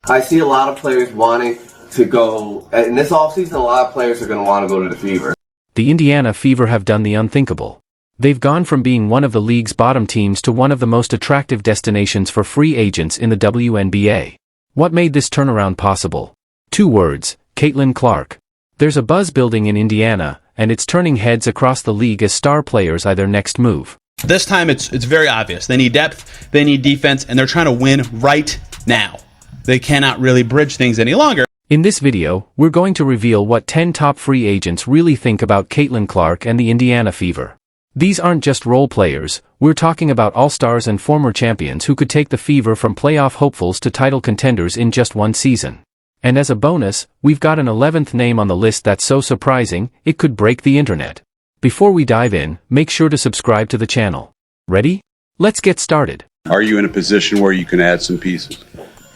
I see a lot of players wanting to go, in this offseason, a lot of players are going to want to go to the Fever. The Indiana Fever have done the unthinkable. They've gone from being one of the league's bottom teams to one of the most attractive destinations for free agents in the WNBA. What made this turnaround possible? 2 words, Caitlin Clark. There's a buzz building in Indiana, and it's turning heads across the league as star players eye their next move. This time it's very obvious. They need depth, they need defense, and they're trying to win right now. They cannot really bridge things any longer. In this video, we're going to reveal what 10 top free agents really think about Caitlin Clark and the Indiana Fever. These aren't just role players, we're talking about all-stars and former champions who could take the Fever from playoff hopefuls to title contenders in just one season. And as a bonus, we've got an 11th name on the list that's so surprising, it could break the internet. Before we dive in, make sure to subscribe to the channel. Ready? Let's get started. Are you in a position where you can add some pieces?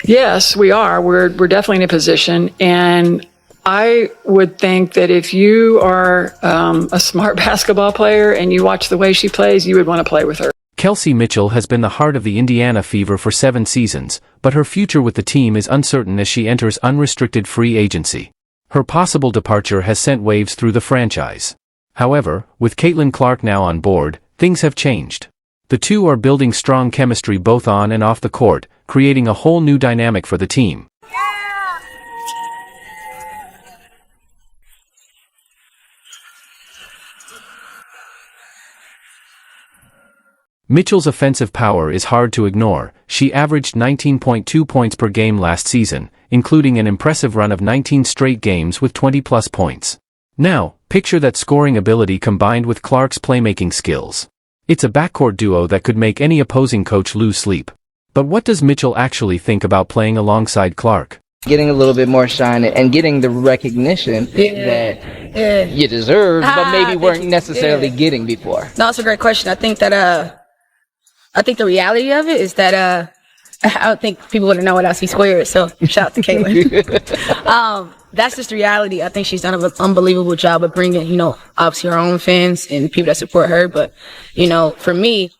Yes, we are. We're definitely in a position, and I would think that if you are a smart basketball player and you watch the way she plays, you would want to play with her. Kelsey Mitchell has been the heart of the Indiana Fever for 7 seasons, but her future with the team is uncertain as she enters unrestricted free agency. Her possible departure has sent waves through the franchise. However, with Caitlin Clark now on board, things have changed. The two are building strong chemistry both on and off the court, creating a whole new dynamic for the team. Mitchell's offensive power is hard to ignore. She averaged 19.2 points per game last season, including an impressive run of 19 straight games with 20-plus points. Now, picture that scoring ability combined with Clark's playmaking skills. It's a backcourt duo that could make any opposing coach lose sleep. But what does Mitchell actually think about playing alongside Clark? Getting a little bit more shine and getting the recognition that you deserve, but maybe weren't necessarily getting before. No, it's a great question. I think the reality of it is that I don't think people would know what else he squared. So shout out to Caitlin. That's just the reality. I think she's done an unbelievable job of bringing, obviously her own fans and people that support her. But, for me,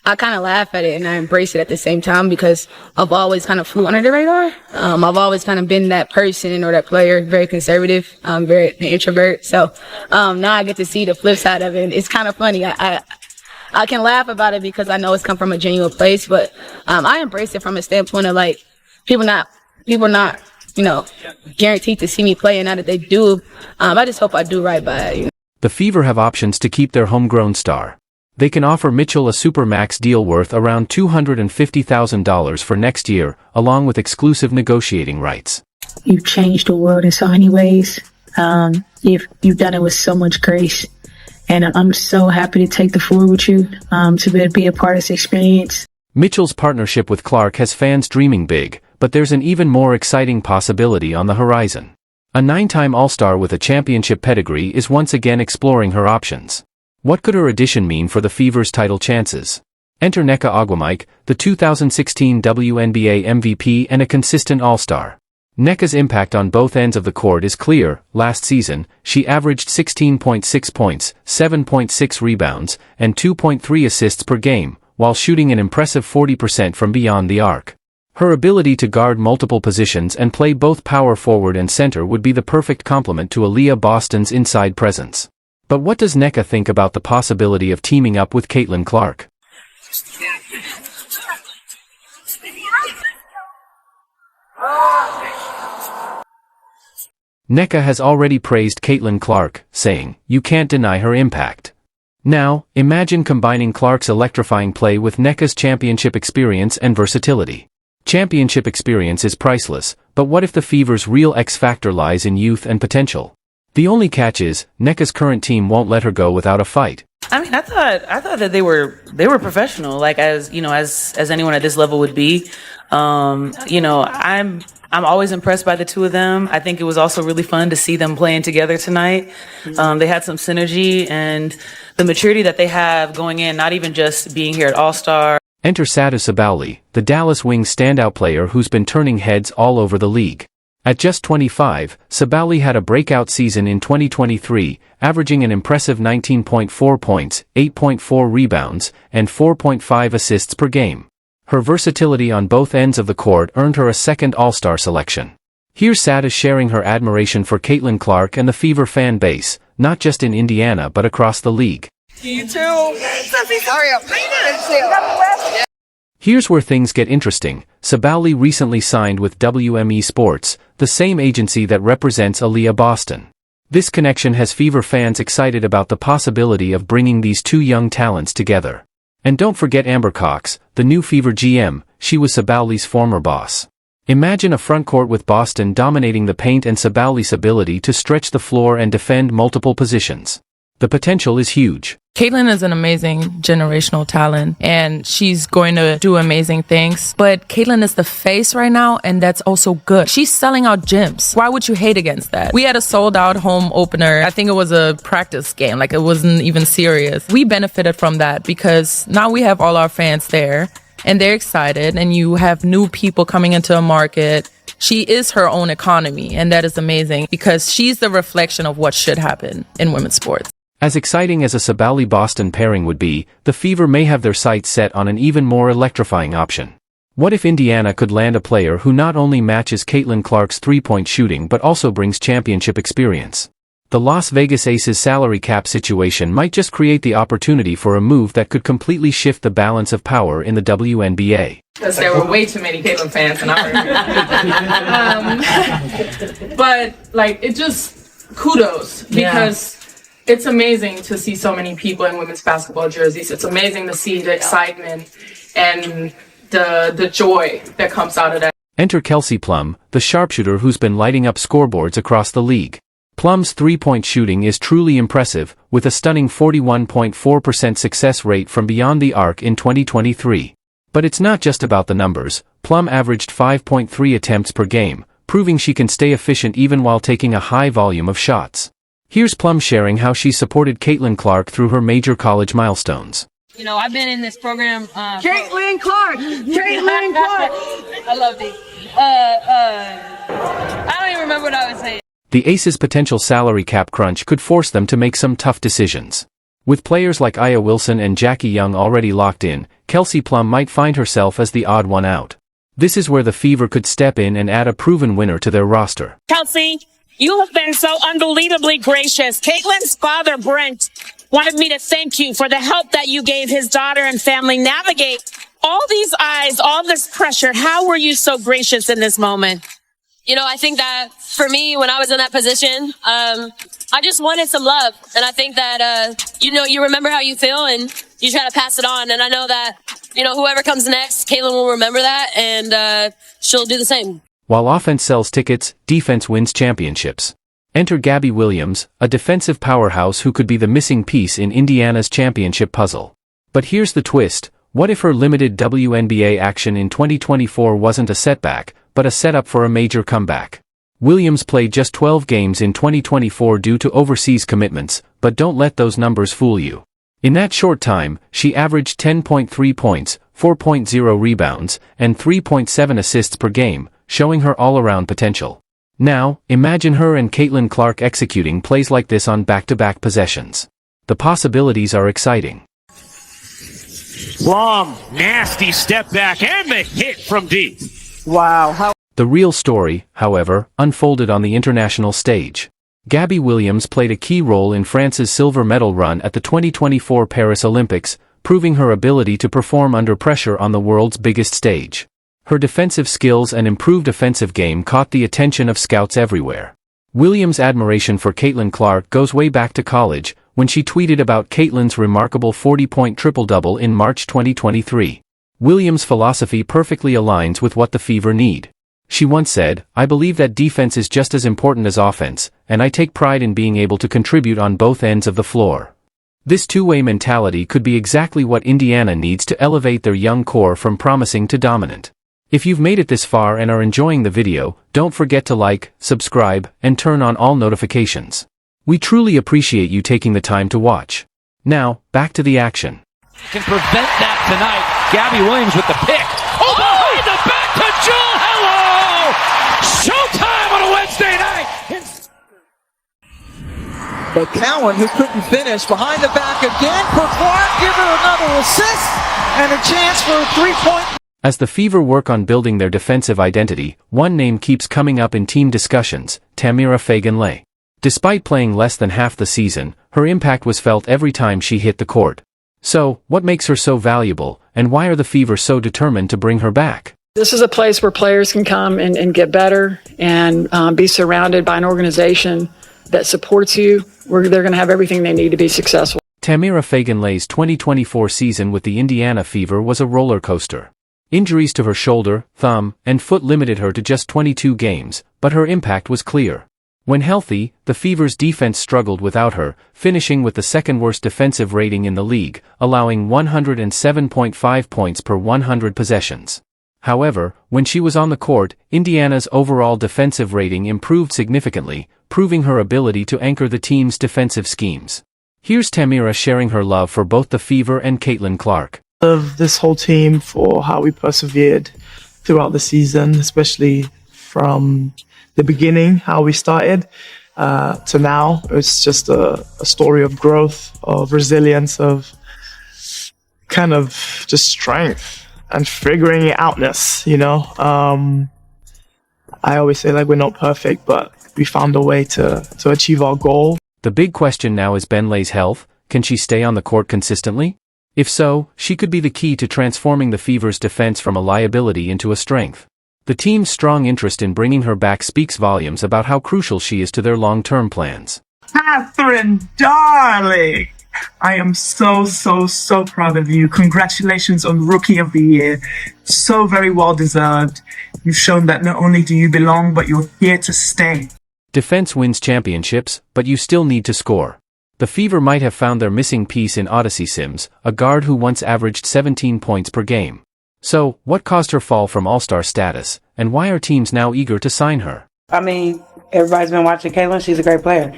I kind of laugh at it and I embrace it at the same time because I've always kind of flew under the radar. I've always kind of been that person or that player, very conservative, very an introvert. So now I get to see the flip side of it. It's kind of funny. I can laugh about it because I know it's come from a genuine place, but I embrace it from a standpoint of like people not guaranteed to see me play, and now that they do, I just hope I do right by it. The Fever have options to keep their homegrown star. They can offer Mitchell a supermax deal worth around $250,000 for next year, along with exclusive negotiating rights. You've changed the world in so many ways. You've done it with so much grace. And I'm so happy to take the floor with you, to be a part of this experience. Mitchell's partnership with Clark has fans dreaming big, but there's an even more exciting possibility on the horizon. A 9-time All-Star with a championship pedigree is once again exploring her options. What could her addition mean for the Fever's title chances? Enter Nneka Ogwumike, the 2016 WNBA MVP and a consistent All-Star. Nneka's impact on both ends of the court is clear. Last season, she averaged 16.6 points, 7.6 rebounds, and 2.3 assists per game, while shooting an impressive 40% from beyond the arc. Her ability to guard multiple positions and play both power forward and center would be the perfect complement to Aaliyah Boston's inside presence. But what does Nneka think about the possibility of teaming up with Caitlin Clark? Nneka has already praised Caitlin Clark, saying, "You can't deny her impact." Now, imagine combining Clark's electrifying play with Nneka's championship experience and versatility. Championship experience is priceless, but what if the Fever's real X-factor lies in youth and potential? The only catch is, Nneka's current team won't let her go without a fight. I mean, I thought that they were professional, like as anyone at this level would be. I'm always impressed by the two of them. I think it was also really fun to see them playing together tonight. They had some synergy and the maturity that they have going in, not even just being here at All-Star. Enter Satou Sabally, the Dallas Wings standout player who's been turning heads all over the league. At just 25, Sabally had a breakout season in 2023, averaging an impressive 19.4 points, 8.4 rebounds, and 4.5 assists per game. Her versatility on both ends of the court earned her a second All-Star selection. Here's Satou sharing her admiration for Caitlin Clark and the Fever fan base, not just in Indiana but across the league. You too. Hurry up. Here's where things get interesting. Sabally recently signed with WME Sports, the same agency that represents Aaliyah Boston. This connection has Fever fans excited about the possibility of bringing these two young talents together. And don't forget Amber Cox, the new Fever GM. She was Sabally's former boss. Imagine a frontcourt with Boston dominating the paint and Sabally's ability to stretch the floor and defend multiple positions. The potential is huge. Caitlin is an amazing generational talent, and she's going to do amazing things. But Caitlin is the face right now, and that's also good. She's selling out gyms. Why would you hate against that? We had a sold-out home opener. I think it was a practice game. Like, it wasn't even serious. We benefited from that because now we have all our fans there, and they're excited, and you have new people coming into a market. She is her own economy, and that is amazing because she's the reflection of what should happen in women's sports. As exciting as a Sabally-Boston pairing would be, the Fever may have their sights set on an even more electrifying option. What if Indiana could land a player who not only matches Caitlin Clark's three-point shooting but also brings championship experience? The Las Vegas Aces salary cap situation might just create the opportunity for a move that could completely shift the balance of power in the WNBA. Because there were way too many Caitlin fans in our but, like, it just kudos because it's amazing to see so many people in women's basketball jerseys. It's amazing to see the excitement and the joy that comes out of that. Enter Kelsey Plum, the sharpshooter who's been lighting up scoreboards across the league. Plum's three-point shooting is truly impressive, with a stunning 41.4% success rate from beyond the arc in 2023. But it's not just about the numbers. Plum averaged 5.3 attempts per game, proving she can stay efficient even while taking a high volume of shots. Here's Plum sharing how she supported Caitlin Clark through her major college milestones. You know, I've been in this program. Caitlin Clark! Caitlin Clark! I love these. I don't even remember what I was saying. The Aces' potential salary cap crunch could force them to make some tough decisions. With players like Aya Wilson and Jackie Young already locked in, Kelsey Plum might find herself as the odd one out. This is where the Fever could step in and add a proven winner to their roster. Kelsey, you have been so unbelievably gracious. Caitlin's father, Brent, wanted me to thank you for the help that you gave his daughter and family navigate all these eyes, all this pressure. How were you so gracious in this moment? You know, I think that for me, when I was in that position, I just wanted some love. And I think that, you remember how you feel and you try to pass it on. And I know that, whoever comes next, Caitlin will remember that and she'll do the same. While offense sells tickets, defense wins championships. Enter Gabby Williams, a defensive powerhouse who could be the missing piece in Indiana's championship puzzle. But here's the twist. What if her limited WNBA action in 2024 wasn't a setback, but a setup for a major comeback? Williams played just 12 games in 2024 due to overseas commitments, but don't let those numbers fool you. In that short time, she averaged 10.3 points, 4.0 rebounds, and 3.7 assists per game, showing her all-around potential. Now, imagine her and Caitlin Clark executing plays like this on back-to-back possessions. The possibilities are exciting. Plum, nasty step back, and the hit from deep. Wow. The real story, however, unfolded on the international stage. Gabby Williams played a key role in France's silver medal run at the 2024 Paris Olympics, proving her ability to perform under pressure on the world's biggest stage. Her defensive skills and improved offensive game caught the attention of scouts everywhere. Williams' admiration for Caitlin Clark goes way back to college, when she tweeted about Caitlin's remarkable 40-point triple-double in March 2023. Williams' philosophy perfectly aligns with what the Fever need. She once said, "I believe that defense is just as important as offense, and I take pride in being able to contribute on both ends of the floor." This two-way mentality could be exactly what Indiana needs to elevate their young core from promising to dominant. If you've made it this far and are enjoying the video, don't forget to like, subscribe, and turn on all notifications. We truly appreciate you taking the time to watch. Now, back to the action. Can prevent that tonight. Gabby Williams with the pick. Oh, behind the back to Jewel. Hello! Showtime on a Wednesday night. But Cowan, who couldn't finish, behind the back again for Clark. Give her another assist and a chance for a three-point. As the Fever work on building their defensive identity, one name keeps coming up in team discussions: Tamira Fagan-Le. Despite playing less than half the season, her impact was felt every time she hit the court. So, what makes her so valuable, and why are the Fever so determined to bring her back? This is a place where players can come and get better and be surrounded by an organization that supports you, where they're going to have everything they need to be successful. Tamira Fagan-Le's 2024 season with the Indiana Fever was a roller coaster. Injuries to her shoulder, thumb, and foot limited her to just 22 games, but her impact was clear. When healthy, the Fever's defense struggled without her, finishing with the second-worst defensive rating in the league, allowing 107.5 points per 100 possessions. However, when she was on the court, Indiana's overall defensive rating improved significantly, proving her ability to anchor the team's defensive schemes. Here's Tamira sharing her love for both the Fever and Caitlin Clark. Of this whole team for how we persevered throughout the season, especially from the beginning, how we started to now. It's just a story of growth, of resilience, of kind of just strength and figuring it outness, you know. I always say, like, we're not perfect, but we found a way to achieve our goal. The big question now is Fagan-Le's health. Can she stay on the court consistently? If so, she could be the key to transforming the Fever's defense from a liability into a strength. The team's strong interest in bringing her back speaks volumes about how crucial she is to their long-term plans. Catherine, darling! I am so proud of you. Congratulations on Rookie of the Year. So very well deserved. You've shown that not only do you belong, but you're here to stay. Defense wins championships, but you still need to score. The Fever might have found their missing piece in Odyssey Sims, a guard who once averaged 17 points per game. So, what caused her fall from All-Star status, and why are teams now eager to sign her? I mean, everybody's been watching Caitlin. She's a great player.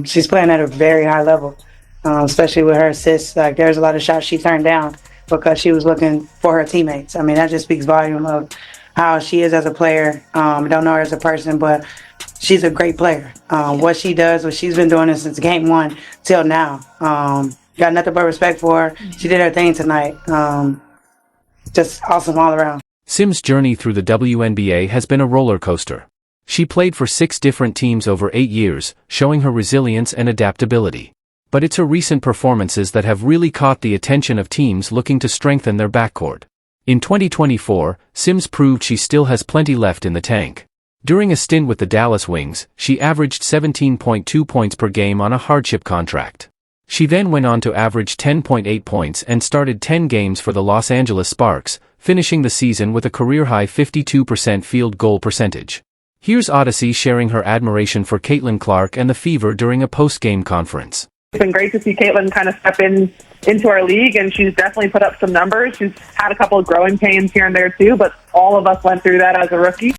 She's playing at a very high level, especially with her assists. Like, there's a lot of shots she turned down because she was looking for her teammates. I mean, that just speaks volume of how she is as a player. I don't know her as a person, but she's a great player. What she does, what she's been doing since game one till now. Got nothing but respect for her. She did her thing tonight. Just awesome all around. Sims' journey through the WNBA has been a roller coaster. She played for 6 different teams over 8 years, showing her resilience and adaptability. But it's her recent performances that have really caught the attention of teams looking to strengthen their backcourt. In 2024, Sims proved she still has plenty left in the tank. During a stint with the Dallas Wings, she averaged 17.2 points per game on a hardship contract. She then went on to average 10.8 points and started 10 games for the Los Angeles Sparks, finishing the season with a career-high 52% field goal percentage. Here's Odyssey sharing her admiration for Caitlin Clark and the Fever during a post-game conference. It's been great to see Caitlin kind of step into our league, and she's definitely put up some numbers. She's had a couple of growing pains here and there too, but all of us went through that as a rookie.